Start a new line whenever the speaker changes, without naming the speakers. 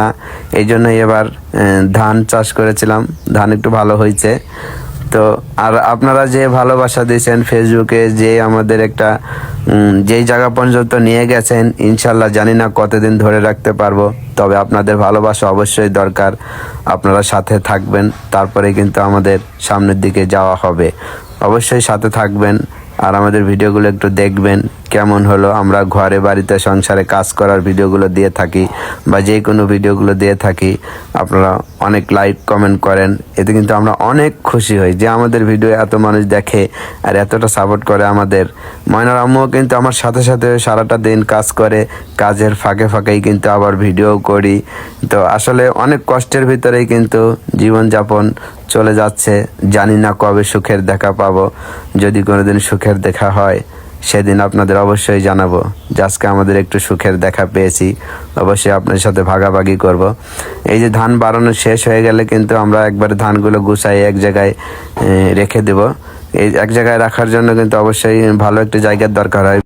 না, এই জন্যই এবার ধান চাষ করেছিলাম। ধান একটু ভালো হয়েছে। তো আর আপনারা যে ভালোবাসা দিয়েছেন ফেসবুকে, যে আমাদের একটা যেই জায়গা পর্যন্ত নিয়ে গেছেন, ইনশাল্লাহ জানি না কতদিন ধরে রাখতে পারবো, তবে আপনাদের ভালোবাসা অবশ্যই দরকার। আপনারা সাথে থাকবেন, তারপরে কিন্তু আমাদের সামনের দিকে যাওয়া হবে। অবশ্যই সাথে থাকবেন আর আমাদের ভিডিওগুলো একটু দেখবেন কেমন হলো। আমরা ঘরে বাড়িতে সংসারে কাজ করার ভিডিওগুলো দিয়ে থাকি বা যে কোনো ভিডিওগুলো দিয়ে থাকি, আপনারা অনেক লাইক কমেন্ট করেন, এতে কিন্তু আমরা অনেক খুশি হই যে আমাদের ভিডিও এত মানুষ দেখে আর এতটা সাপোর্ট করে আমাদের। ময়নার আম্মুও কিন্তু আমার সাথে সাথে সারাটা দিন কাজ করে, কাজের ফাঁকে ফাঁকেই কিন্তু আবার ভিডিও করি। তো আসলে অনেক কষ্টের ভিতরেই কিন্তু জীবনযাপন চলে যাচ্ছে। জানি না কবে সুখের দেখা পাবো। যদি কোনোদিন সুখের দেখা হয় সেদিন আপনাদের অবশ্যই জানাবো যে আজকে আমাদের একটু সুখের দেখা পেয়েছি। অবশ্যই আপনার সাথে ভাগাভাগি করব। এই যে ধান বাড়ানো শেষ হয়ে গেলে কিন্তু আমরা একবারে ধানগুলো গুছাই এক জায়গায় রেখে দেব। এই এক জায়গায় রাখার জন্য কিন্তু অবশ্যই ভালো একটা জায়গার দরকার হয়।